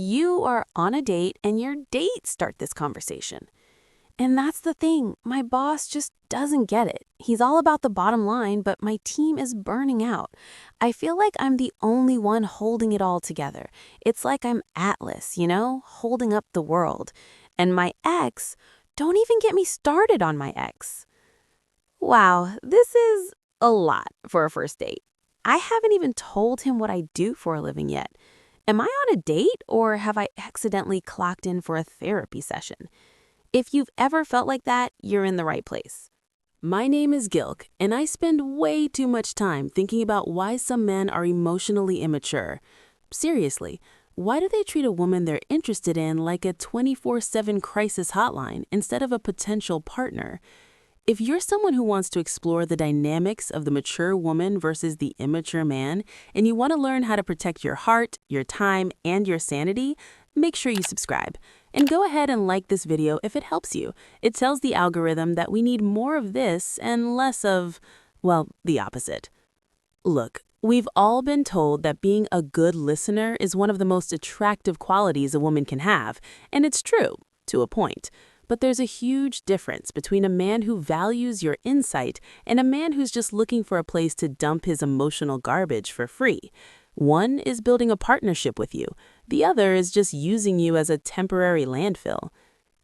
You are on a date and your date start this conversation. And that's the thing, my boss just doesn't get it. He's all about the bottom line, but my team is burning out. I feel like I'm the only one holding it all together. It's like I'm Atlas, holding up the world. And my ex, don't even get me started on my ex. Wow, this is a lot for a first date. I haven't even told him what I do for a living yet. Am I on a date or have I accidentally clocked in for a therapy session? If you've ever felt like that, you're in the right place. My name is Gilk, and I spend way too much time thinking about why some men are emotionally immature. Seriously, why do they treat a woman they're interested in like a 24/7 crisis hotline instead of a potential partner? If you're someone who wants to explore the dynamics of the mature woman versus the immature man, and you want to learn how to protect your heart, your time, and your sanity, make sure you subscribe. And go ahead and like this video if it helps you. It tells the algorithm that we need more of this and less of, well, the opposite. Look, we've all been told that being a good listener is one of the most attractive qualities a woman can have, and it's true, to a point. But there's a huge difference between a man who values your insight and a man who's just looking for a place to dump his emotional garbage for free. One is building a partnership with you. The other is just using you as a temporary landfill.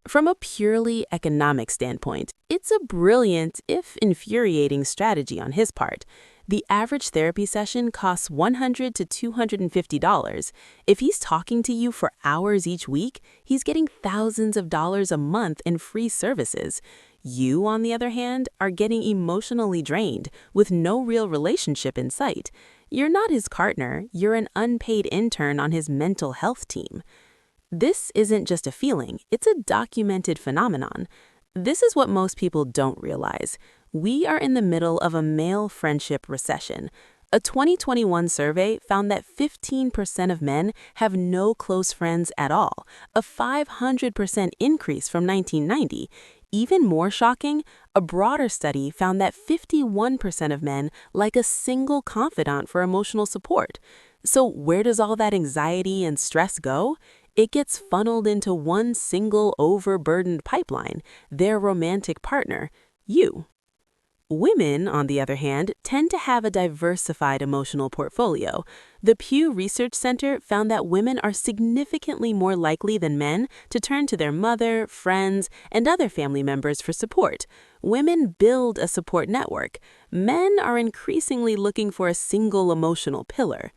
From a purely economic standpoint, it's a brilliant, if infuriating, strategy on his part. The average therapy session costs $100 to $250. If he's talking to you for hours each week, he's getting thousands of dollars a month in free services. You, on the other hand, are getting emotionally drained with no real relationship in sight. You're not his partner, you're an unpaid intern on his mental health team. This isn't just a feeling, it's a documented phenomenon. This is what most people don't realize. We are in the middle of a male friendship recession. A 2021 survey found that 15% of men have no close friends at all, a 500% increase from 1990. Even more shocking, a broader study found that 51% of men like a single confidant for emotional support. So where does all that anxiety and stress go? It gets funneled into one single overburdened pipeline, their romantic partner, you. Women, on the other hand, tend to have a diversified emotional portfolio. The Pew Research Center found that women are significantly more likely than men to turn to their mother, friends, and other family members for support. Women build a support network. Men are increasingly looking for a single emotional pillar.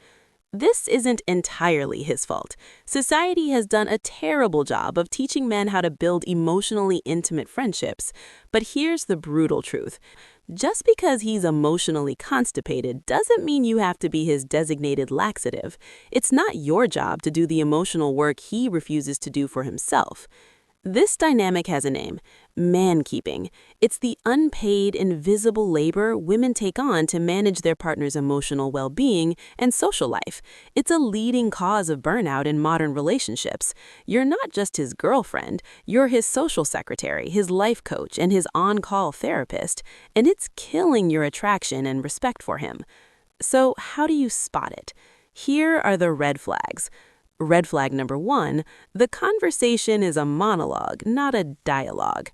This isn't entirely his fault. Society has done a terrible job of teaching men how to build emotionally intimate friendships. But here's the brutal truth. Just because he's emotionally constipated doesn't mean you have to be his designated laxative. It's not your job to do the emotional work he refuses to do for himself. This dynamic has a name, man-keeping. It's the unpaid, invisible labor women take on to manage their partner's emotional well-being and social life. It's a leading cause of burnout in modern relationships. You're not just his girlfriend, you're his social secretary, his life coach, and his on-call therapist, and it's killing your attraction and respect for him. So how do you spot it? Here are the red flags. Red flag number 1, the conversation is a monologue, not a dialogue.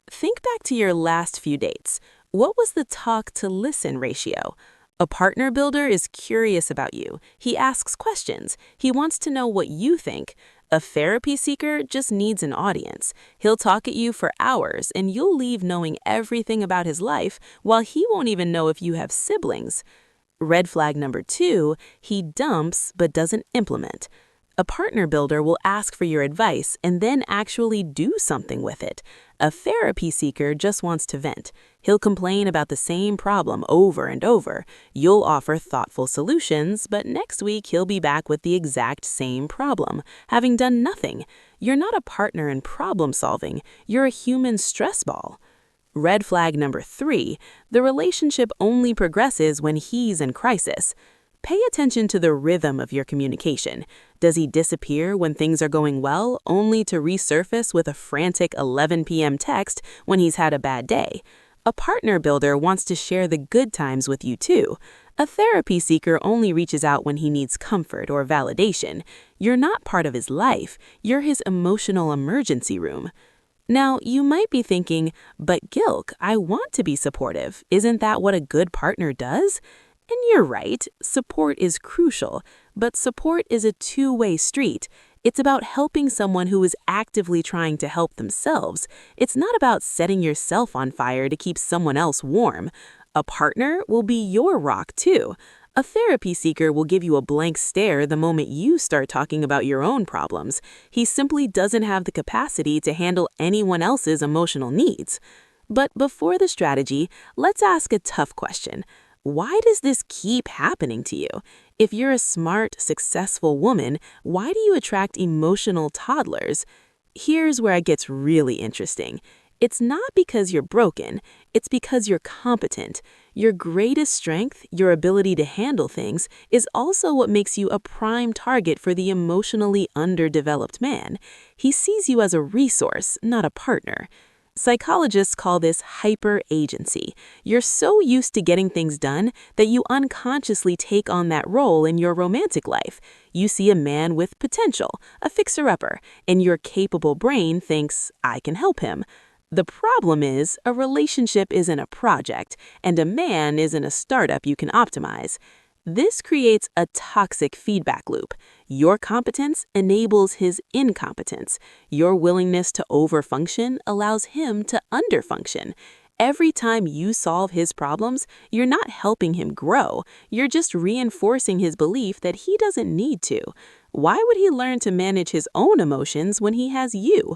Think back to your last few dates. What was the talk-to-listen ratio? A partner builder is curious about you. He asks questions. He wants to know what you think. A therapy seeker just needs an audience. He'll talk at you for hours, and you'll leave knowing everything about his life, while he won't even know if you have siblings. Red flag number 2, he dumps but doesn't implement. A partner builder will ask for your advice and then actually do something with it. A therapy seeker just wants to vent. He'll complain about the same problem over and over. You'll offer thoughtful solutions, but next week he'll be back with the exact same problem, having done nothing. You're not a partner in problem solving. You're a human stress ball. Red flag number 3, the relationship only progresses when he's in crisis. Pay attention to the rhythm of your communication. Does he disappear when things are going well, only to resurface with a frantic 11 p.m. text when he's had a bad day? A partner builder wants to share the good times with you too. A therapy seeker only reaches out when he needs comfort or validation. You're not part of his life, you're his emotional emergency room. Now, you might be thinking, but Gilk, I want to be supportive. Isn't that what a good partner does? And you're right, support is crucial, but support is a two-way street. It's about helping someone who is actively trying to help themselves. It's not about setting yourself on fire to keep someone else warm. A partner will be your rock too. A therapy seeker will give you a blank stare the moment you start talking about your own problems. He simply doesn't have the capacity to handle anyone else's emotional needs. But before the strategy, let's ask a tough question. Why does this keep happening to you? If you're a smart, successful woman, why do you attract emotional toddlers? Here's where it gets really interesting. It's not because you're broken, it's because you're competent. Your greatest strength, your ability to handle things, is also what makes you a prime target for the emotionally underdeveloped man. He sees you as a resource, not a partner. Psychologists call this hyper-agency. You're so used to getting things done that you unconsciously take on that role in your romantic life. You see a man with potential, a fixer-upper, and your capable brain thinks, I can help him. The problem is, a relationship isn't a project, and a man isn't a startup you can optimize. This creates a toxic feedback loop. Your competence enables his incompetence. Your willingness to overfunction allows him to underfunction. Every time you solve his problems, you're not helping him grow. You're just reinforcing his belief that he doesn't need to. Why would he learn to manage his own emotions when he has you?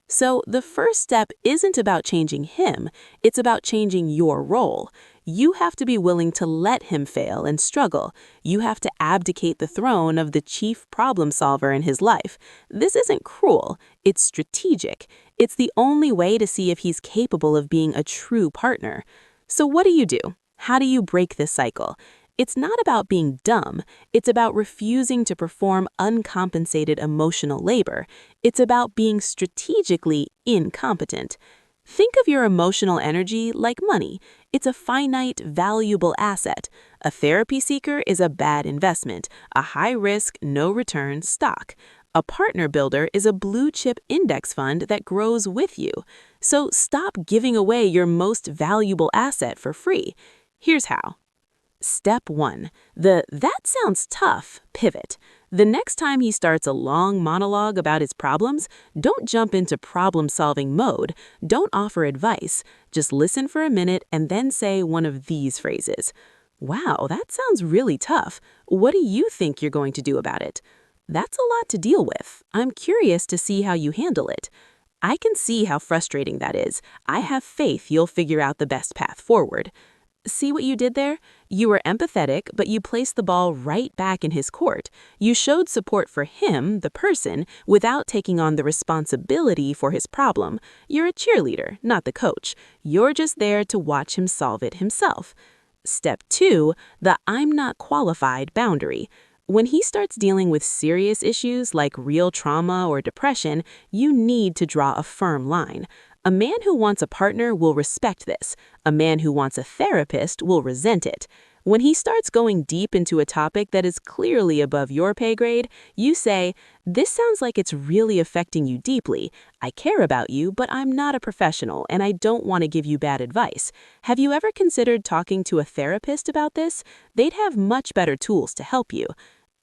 So the first step isn't about changing him, it's about changing your role. You have to be willing to let him fail and struggle. You have to abdicate the throne of the chief problem solver in his life. This isn't cruel, it's strategic. It's the only way to see if he's capable of being a true partner. So what do? How do you break this cycle? It's not about being dumb. It's about refusing to perform uncompensated emotional labor. It's about being strategically incompetent. Think of your emotional energy like money. It's a finite, valuable asset. A therapy seeker is a bad investment, a high-risk, no-return stock. A partner builder is a blue-chip index fund that grows with you. So stop giving away your most valuable asset for free. Here's how. Step 1. That sounds tough pivot. The next time he starts a long monologue about his problems, don't jump into problem-solving mode. Don't offer advice. Just listen for a minute and then say one of these phrases. Wow, that sounds really tough. What do you think you're going to do about it? That's a lot to deal with. I'm curious to see how you handle it. I can see how frustrating that is. I have faith you'll figure out the best path forward. See what you did there? You were empathetic, but you placed the ball right back in his court. You showed support for him, the person, without taking on the responsibility for his problem. You're a cheerleader, not the coach. You're just there to watch him solve it himself. Step 2, the I'm not qualified boundary. When he starts dealing with serious issues like real trauma or depression, you need to draw a firm line. A man who wants a partner will respect this. A man who wants a therapist will resent it. When he starts going deep into a topic that is clearly above your pay grade, you say, this sounds like it's really affecting you deeply. I care about you, but I'm not a professional and I don't want to give you bad advice. Have you ever considered talking to a therapist about this? They'd have much better tools to help you.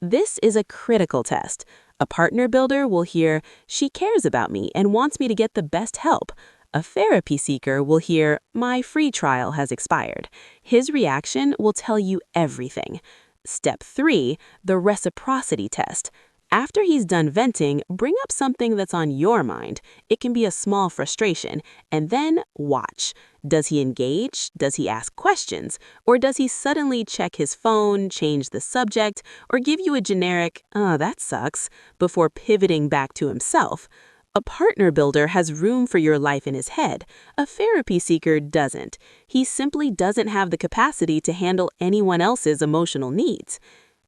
This is a critical test. A partner builder will hear, she cares about me and wants me to get the best help. A therapy seeker will hear, my free trial has expired. His reaction will tell you everything. Step 3, the reciprocity test. After he's done venting, bring up something that's on your mind. It can be a small frustration, and then watch. Does he engage? Does he ask questions? Or does he suddenly check his phone, change the subject, or give you a generic, oh, that sucks, before pivoting back to himself? A partner builder has room for your life in his head. A therapy seeker doesn't. He simply doesn't have the capacity to handle anyone else's emotional needs.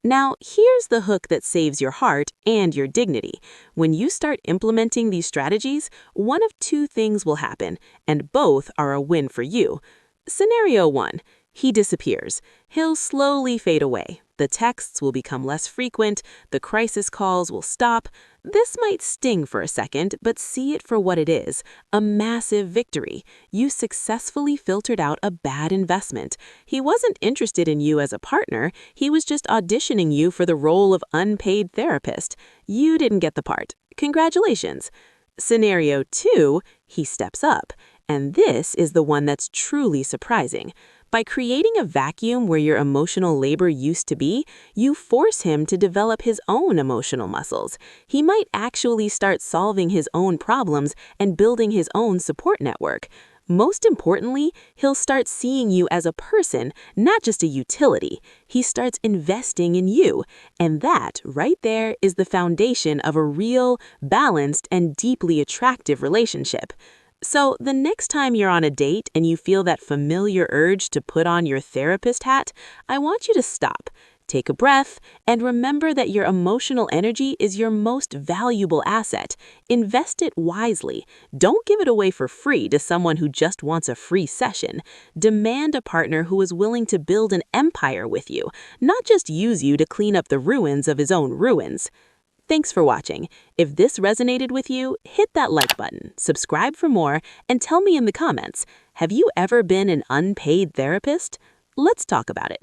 Now, here's the hook that saves your heart and your dignity. When you start implementing these strategies, one of two things will happen, and both are a win for you. Scenario 1. He disappears. He'll slowly fade away. The texts will become less frequent, the crisis calls will stop. This might sting for a second, but see it for what it is, a massive victory. You successfully filtered out a bad investment. He wasn't interested in you as a partner, he was just auditioning you for the role of unpaid therapist. You didn't get the part. Congratulations. Scenario 2, he steps up. And this is the one that's truly surprising. By creating a vacuum where your emotional labor used to be, you force him to develop his own emotional muscles. He might actually start solving his own problems and building his own support network. Most importantly, he'll start seeing you as a person, not just a utility. He starts investing in you. And that, right there, is the foundation of a real, balanced, and deeply attractive relationship. So the next time you're on a date and you feel that familiar urge to put on your therapist hat, I want you to stop, take a breath, and remember that your emotional energy is your most valuable asset. Invest it wisely. Don't give it away for free to someone who just wants a free session. Demand a partner who is willing to build an empire with you, not just use you to clean up the ruins of his own ruins. Thanks for watching. If this resonated with you, hit that like button, subscribe for more, and tell me in the comments, have you ever been an unpaid therapist? Let's talk about it.